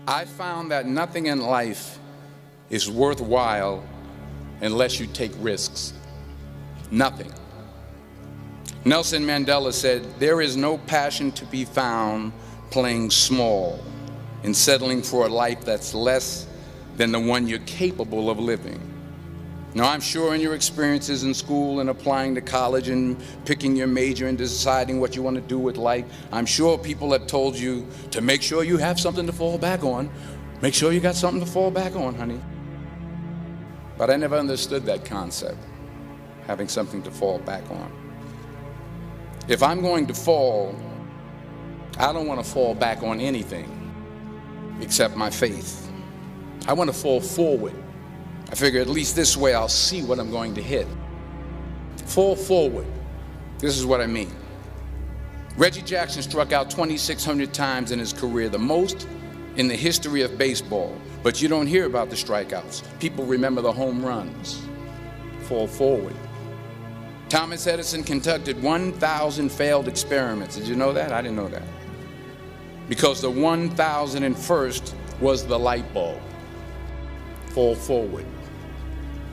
I found that nothing in life is worthwhile unless you take risks. Nothing. Nelson Mandela said, "There is no passion to be found playing small and settling for a life that's less than the one you're capable of living." Now, I'm sure in your experiences in school and applying to college and picking your major and deciding what you want to do with life, I'm sure people have told you to make sure you have something to fall back on. Make sure you got something to fall back on, honey. But I never understood that concept, having something to fall back on. If I'm going to fall, I don't want to fall back on anything except my faith. I want to fall forward. I figure at least this way I'll see what I'm going to hit. Fall forward. This is what I mean. Reggie Jackson struck out 2,600 times in his career, the most in the history of baseball. But you don't hear about the strikeouts. People remember the home runs. Fall forward. Thomas Edison conducted 1,000 failed experiments. Did you know that? I didn't know that. Because the 1,001st was the light bulb. Fall forward.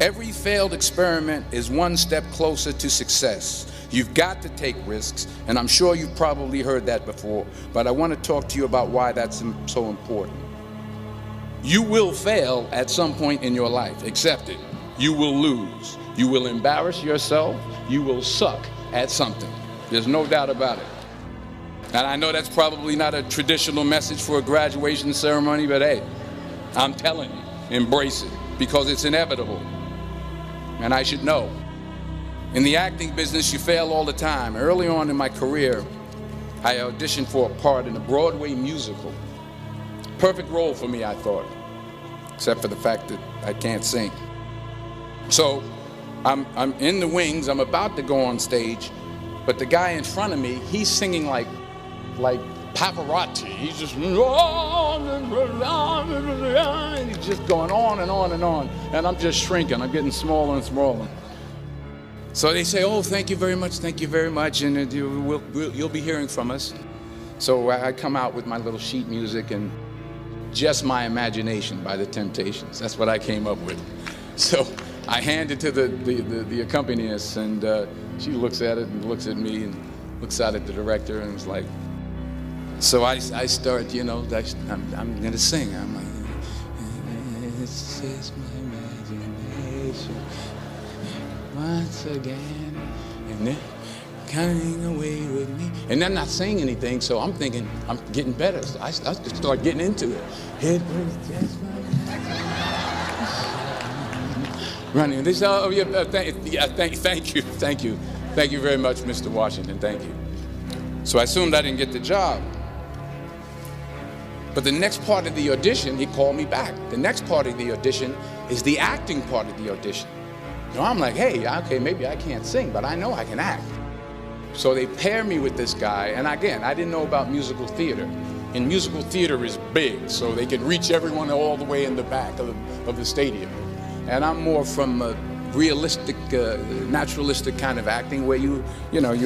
Every failed experiment is one step closer to success. You've got to take risks, and I'm sure you've probably heard that before, but I want to talk to you about why that's so important. You will fail at some point in your life. Accept it. You will lose. You will embarrass yourself. You will suck at something. There's no doubt about it. And I know that's probably not a traditional message for a graduation ceremony, but hey, I'm telling you, embrace it, because it's inevitable. And I should know. In the acting business, you fail all the time. Early on in my career, I auditioned for a part in a Broadway musical. Perfect role for me, I thought, except for the fact that I can't sing. So I'm in the wings, I'm about to go on stage, but the guy in front of me, he's singing like Pavarotti. He's just, and he's just going on and on and on. And I'm just shrinking, I'm getting smaller and smaller. So they say, "Oh, thank you very much, and you'll be hearing from us." So I come out with my little sheet music and Just My Imagination by The Temptations. That's what I came up with. So I hand it to the accompanist, and she looks at it and looks at me and looks out at the director and is like, so I start, you know, I'm going to sing. I'm like, "It's just my imagination once again, and they're coming away with me." And they're not saying anything, so I'm thinking I'm getting better. So I just start getting into it. It was just my running. They say, "Oh yeah, thank you very much, Mr. Washington, thank you." So I assumed I didn't get the job. But the next part of the audition, he called me back. The next part of the audition is the acting part of the audition. You know, I'm like, hey, okay, maybe I can't sing, but I know I can act. So they pair me with this guy, and again, I didn't know about musical theater. And musical theater is big, so they can reach everyone all the way in the back of the stadium. And I'm more from a realistic, naturalistic kind of acting where you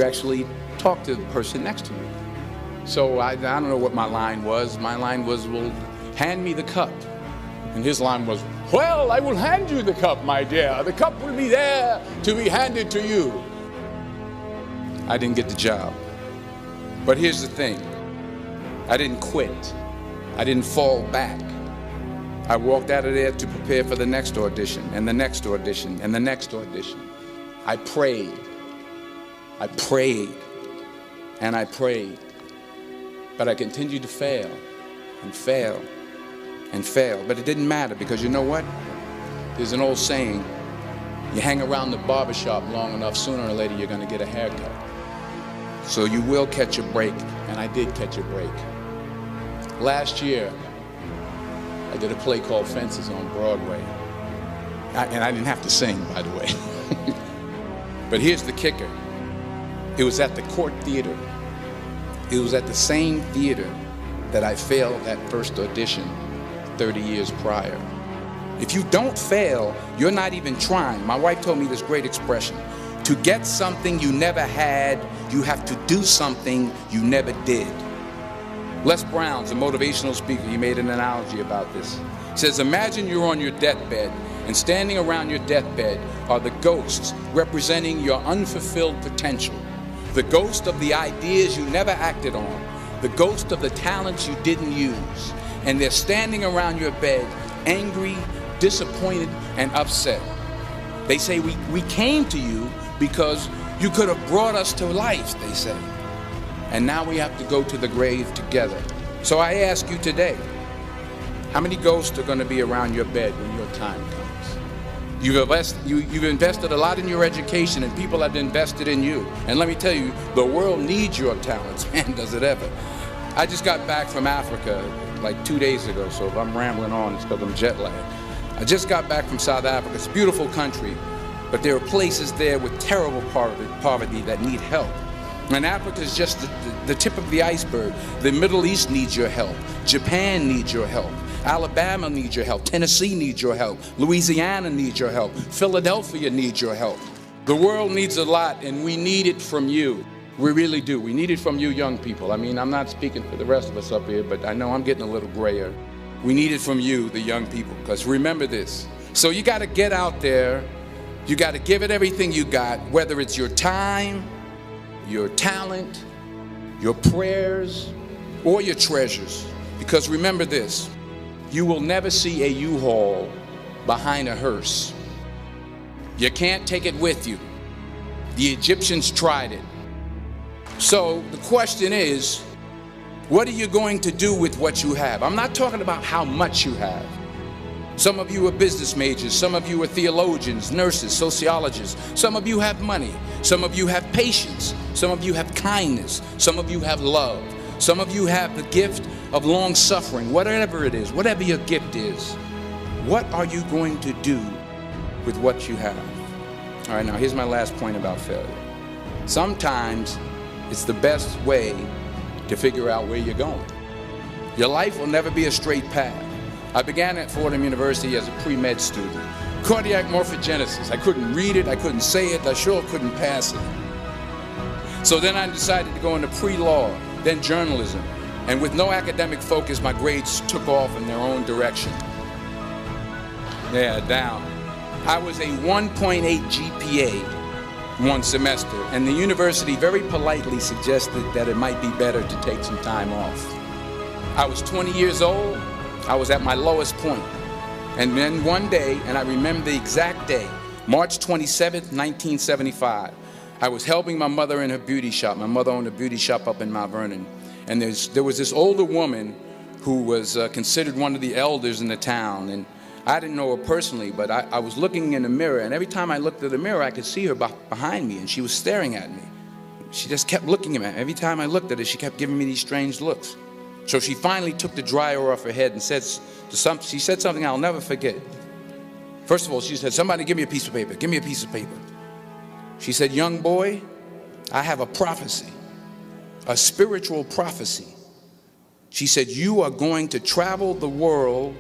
actually talk to the person next to you. So I don't know what my line was. My line was, "Well, hand me the cup." And his line was, "Well, I will hand you the cup, my dear. The cup will be there to be handed to you." I didn't get the job. But here's the thing. I didn't quit. I didn't fall back. I walked out of there to prepare for the next audition, and the next audition, and the next audition. I prayed. I prayed. And I prayed. But I continued to fail and fail and fail. But it didn't matter, because you know what? There's an old saying, you hang around the barbershop long enough, sooner or later you're going to get a haircut. So you will catch a break, and I did catch a break. Last year, I did a play called Fences on Broadway. And I didn't have to sing, by the way. But here's the kicker. It was at the Court Theater. It was at the same theater that I failed that first audition 30 years prior. If you don't fail, you're not even trying. My wife told me this great expression. To get something you never had, you have to do something you never did. Les Brown's a motivational speaker. He made an analogy about this. He says, imagine you're on your deathbed, and standing around your deathbed are the ghosts representing your unfulfilled potential. The ghost of the ideas you never acted on. The ghost of the talents you didn't use. And they're standing around your bed, angry, disappointed, and upset. They say, we came to you because you could have brought us to life, they say. And now we have to go to the grave together. So I ask you today, how many ghosts are going to be around your bed when your time comes? You've invested a lot in your education, and people have invested in you. And let me tell you, the world needs your talents, man, does it ever. I just got back from Africa like 2 days ago, so if I'm rambling on, it's because I'm jet lagged. I just got back from South Africa. It's a beautiful country, but there are places there with terrible poverty that need help. And Africa is just the tip of the iceberg. The Middle East needs your help. Japan needs your help. Alabama needs your help. Tennessee needs your help. Louisiana needs your help. Philadelphia needs your help. The world needs a lot, and we need it from you. We really do. We need it from you young people. I mean, I'm not speaking for the rest of us up here, but I know I'm getting a little grayer. We need it from you, the young people, because remember this. So you got to get out there. You got to give it everything you got, whether it's your time, your talent, your prayers, or your treasures. Because remember this, you will never see a U-Haul behind a hearse. You can't take it with you. The Egyptians tried it. So the question is, what are you going to do with what you have? I'm not talking about how much you have. Some of you are business majors, some of you are theologians, nurses, sociologists. Some of you have money, some of you have patience, some of you have kindness, some of you have love. Some of you have the gift of long suffering, whatever it is, whatever your gift is. What are you going to do with what you have? All right, now here's my last point about failure. Sometimes it's the best way to figure out where you're going. Your life will never be a straight path. I began at Fordham University as a pre-med student. Cardiac morphogenesis. I couldn't read it, I couldn't say it, I sure couldn't pass it. So then I decided to go into pre-law, then journalism. And with no academic focus, my grades took off in their own direction. Yeah, down. I was a 1.8 GPA one semester, and the university very politely suggested that it might be better to take some time off. I was 20 years old. I was at my lowest point. And then one day, and I remember the exact day, March 27th, 1975, I was helping my mother in her beauty shop. My mother owned a beauty shop up in Mount Vernon. And there was this older woman who was considered one of the elders in the town. And I didn't know her personally, but I was looking in the mirror, and every time I looked at the mirror, I could see her behind me, and she was staring at me. She just kept looking at me. Every time I looked at her, she kept giving me these strange looks. So she finally took the dryer off her head and she said something I'll never forget. First of all, she said, "Somebody give me a piece of paper. Give me a piece of paper." She said, "Young boy, I have a prophecy, a spiritual prophecy." She said, "You are going to travel the world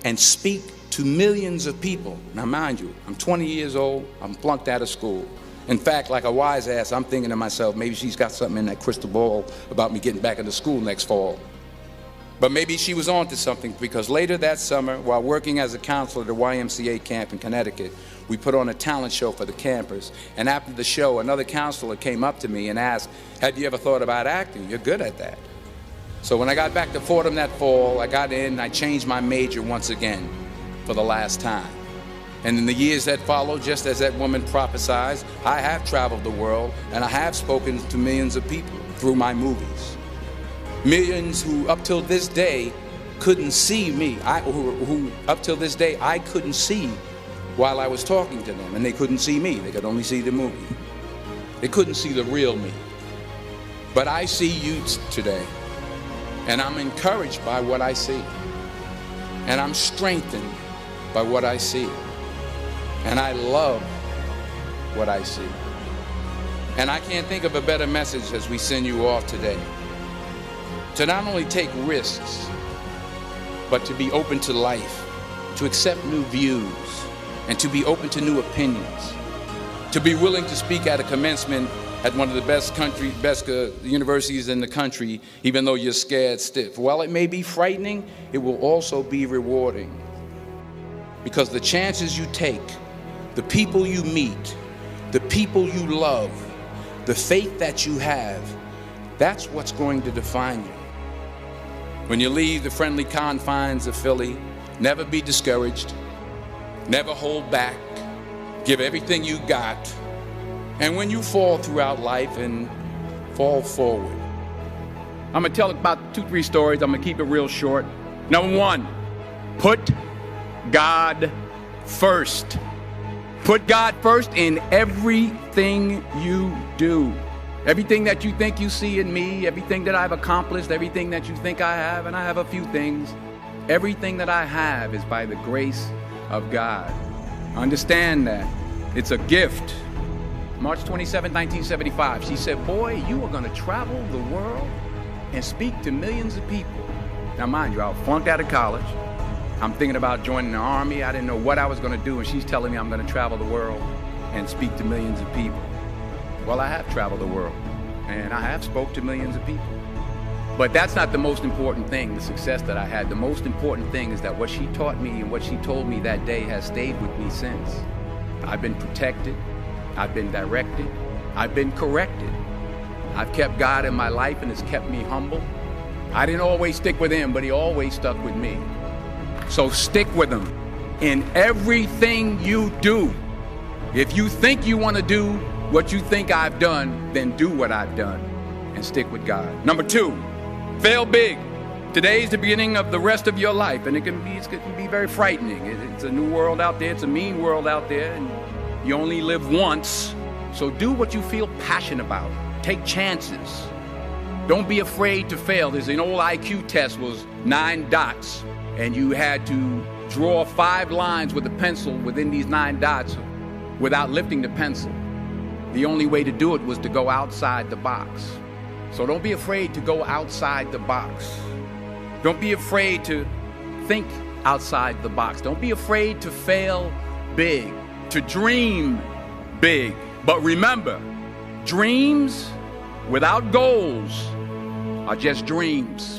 and speak to millions of people." Now, mind you, I'm 20 years old. I'm flunked out of school. In fact, like a wise ass, I'm thinking to myself, maybe she's got something in that crystal ball about me getting back into school next fall. But maybe she was on to something, because later that summer, while working as a counselor at a YMCA camp in Connecticut, we put on a talent show for the campers. And after the show, another counselor came up to me and asked, "Have you ever thought about acting? You're good at that." So when I got back to Fordham that fall, I got in and I changed my major once again for the last time. And in the years that followed, just as that woman prophesied, I have traveled the world and I have spoken to millions of people through my movies. Millions who up till this day couldn't see me, who up till this day I couldn't see while I was talking to them, and they couldn't see me. They could only see the movie. They couldn't see the real me. But I see you today, and I'm encouraged by what I see, and I'm strengthened by what I see, and I love what I see. And I can't think of a better message as we send you off today, to not only take risks, but to be open to life, to accept new views, and to be open to new opinions, to be willing to speak at a commencement at one of the best universities in the country, even though you're scared stiff. While it may be frightening, it will also be rewarding. Because the chances you take, the people you meet, the people you love, the faith that you have, that's what's going to define you. When you leave the friendly confines of Philly, never be discouraged, never hold back, give everything you got, and when you fall throughout life, and fall forward. I'm gonna tell about 2-3 stories. I'm gonna keep it real short. Number one, put God first. Put God first in everything you do. Everything that you think you see in me, everything that I've accomplished, everything that you think I have, and I have a few things, everything that I have is by the grace of God. Understand that. It's a gift. March 27, 1975, she said, boy, you are gonna travel the world and speak to millions of people. Now mind you, I flunked out of college. I'm thinking about joining the Army. I didn't know what I was gonna do, and she's telling me I'm gonna travel the world and speak to millions of people. Well, I have traveled the world, and I have spoke to millions of people. But that's not the most important thing, the success that I had. The most important thing is that what she taught me and what she told me that day has stayed with me since. I've been protected, I've been directed, I've been corrected. I've kept God in my life, and it's kept me humble. I didn't always stick with him, but he always stuck with me. So stick with him in everything you do. If you think you want to do what you think I've done, then do what I've done and stick with God. Number two, fail big. Today's the beginning of the rest of your life, and it can be very frightening. It's a new world out there. It's a mean world out there, and you only live once. So do what you feel passionate about. Take chances. Don't be afraid to fail. There's an old IQ test, was 9 dots, and you had to draw 5 lines with a pencil within these 9 dots without lifting the pencil. The only way to do it was to go outside the box. So don't be afraid to go outside the box. Don't be afraid to think outside the box. Don't be afraid to fail big, to dream big. But remember, dreams without goals are just dreams.